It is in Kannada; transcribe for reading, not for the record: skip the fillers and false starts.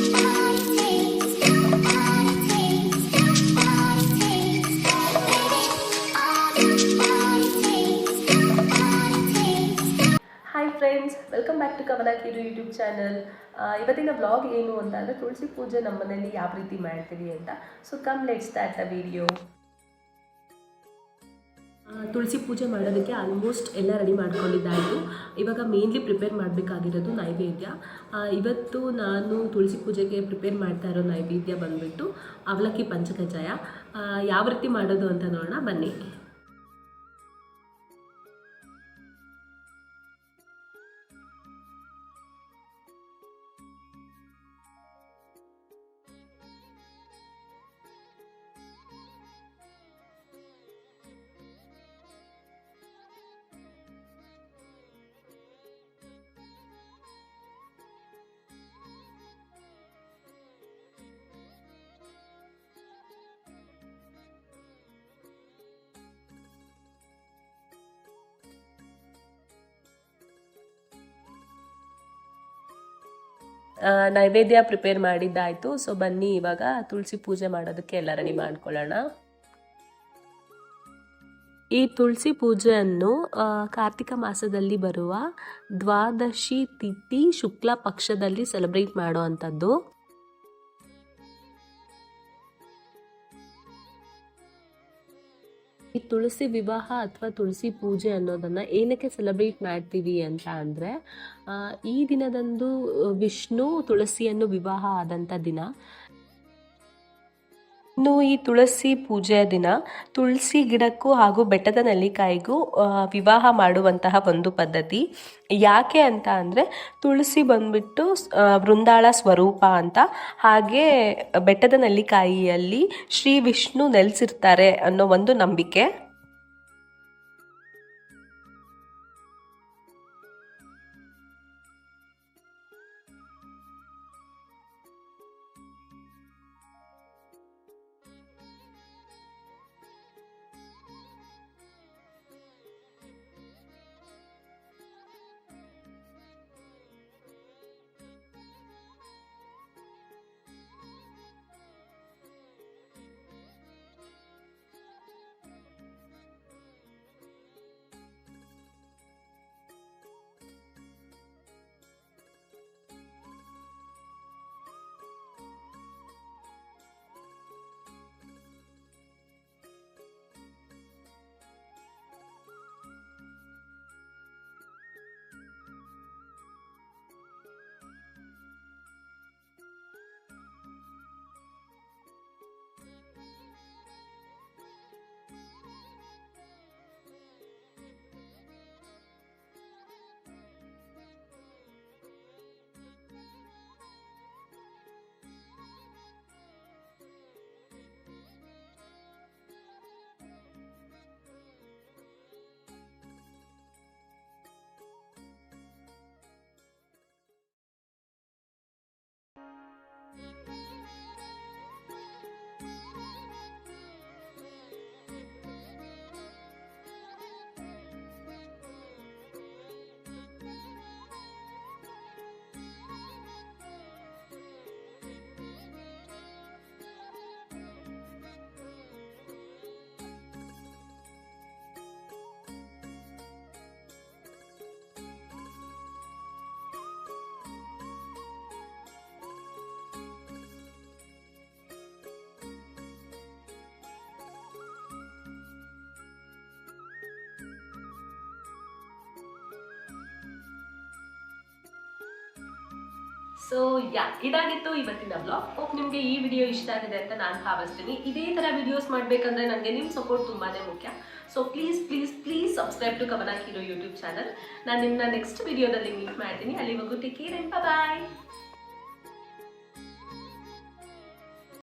Hi friends, welcome back to Kavana Kiru YouTube channel. ಇವತ್ತಿನ ಬ್ಲಾಗ್ ಏನು ಅಂತ ಅಂದರೆ ತುಳಸಿ ಪೂಜೆ ನಮ್ಮ ಮನೆಯಲ್ಲಿ ಯಾವ ರೀತಿ ಮಾಡ್ತೀವಿ ಅಂತ. So come let's start the video. ತುಳಸಿ ಪೂಜೆ ಮಾಡೋದಕ್ಕೆ ಆಲ್ಮೋಸ್ಟ್ ಎಲ್ಲ ರೆಡಿ ಮಾಡ್ಕೊಂಡಿದ್ದಾಯಿತು. ಇವಾಗ ಮೇನ್ಲಿ ಪ್ರಿಪೇರ್ ಮಾಡಬೇಕಾಗಿರೋದು ನೈವೇದ್ಯ. ಇವತ್ತು ನಾನು ತುಳಸಿ ಪೂಜೆಗೆ ಪ್ರಿಪೇರ್ ಮಾಡ್ತಾ ಇರೋ ನೈವೇದ್ಯ ಬಂದುಬಿಟ್ಟು ಅವಲಕ್ಕಿ ಪಂಚಕಜ್ಜಾಯ. ಯಾವ ರೀತಿ ಮಾಡೋದು ಅಂತ ನೋಡೋಣ ಬನ್ನಿ. ನೈವೇದ್ಯ ಪ್ರಿಪೇರ್ ಮಾಡಿದ್ದಾಯಿತು. ಸೊ ಬನ್ನಿ ಇವಾಗ ತುಳಸಿ ಪೂಜೆ ಮಾಡೋದಕ್ಕೆ ಎಲ್ಲ ರೆಡಿ ಮಾಡ್ಕೊಳ್ಳೋಣ. ಈ ತುಳಸಿ ಪೂಜೆಯನ್ನು ಕಾರ್ತಿಕ ಮಾಸದಲ್ಲಿ ಬರುವ ದ್ವಾದಶಿ ತಿಥಿ ಶುಕ್ಲ ಪಕ್ಷದಲ್ಲಿ ಸೆಲೆಬ್ರೇಟ್ ಮಾಡೋ ಅಂಥದ್ದು. ಈ ತುಳಸಿ ವಿವಾಹ ಅಥವಾ ತುಳಸಿ ಪೂಜೆ ಅನ್ನೋದನ್ನು ಏನಕ್ಕೆ ಸೆಲೆಬ್ರೇಟ್ ಮಾಡ್ತೀವಿ ಅಂತ ಅಂದರೆ, ಈ ದಿನದಂದು ವಿಷ್ಣು ತುಳಸಿಯನ್ನು ವಿವಾಹ ಆದಂಥ ದಿನ. ಇನ್ನು ಈ ತುಳಸಿ ಪೂಜೆಯ ದಿನ ತುಳಸಿ ಗಿಡಕ್ಕೂ ಹಾಗೂ ಬೆಟ್ಟದ ನೆಲ್ಲಿಕಾಯಿಗೂ ವಿವಾಹ ಮಾಡುವಂತಹ ಒಂದು ಪದ್ಧತಿ. ಯಾಕೆ ಅಂತ ಅಂದರೆ, ತುಳಸಿ ಬಂದ್ಬಿಟ್ಟು ವೃಂದಾಳ ಸ್ವರೂಪ ಅಂತ, ಹಾಗೆ ಬೆಟ್ಟದ ನೆಲ್ಲಿಕಾಯಿಯಲ್ಲಿ ಶ್ರೀ ವಿಷ್ಣು ನೆಲೆಸಿರ್ತಾರೆ ಅನ್ನೋ ಒಂದು ನಂಬಿಕೆ. ಸೊ ಇದಾಗಿತ್ತು ಇವತ್ತಿನ ಬ್ಲಾಗ್. ಹೋಪ್ ನಿಮಗೆ ಈ ವಿಡಿಯೋ ಇಷ್ಟ ಆಗಿದೆ ಅಂತ ನಾನು ಭಾವಿಸ್ತೀನಿ. ಇದೇ ಥರ ವಿಡಿಯೋಸ್ ಮಾಡಬೇಕಂದ್ರೆ ನನಗೆ ನಿಮ್ಮ ಸಪೋರ್ಟ್ ತುಂಬಾ ಮುಖ್ಯ. So please please please subscribe to Kavana Kiru YouTube channel. ನಾನು ನಿಮ್ಮನ್ನ ನೆಕ್ಸ್ಟ್ ವಿಡಿಯೋದಲ್ಲಿ ಮೀಟ್ ಮಾಡ್ತೀನಿ. ಅಲ್ಲಿವರೆಗೂ ಟೇಕ್ ಕೇರ್ ಅಂಡ್ ಬಾಯ್.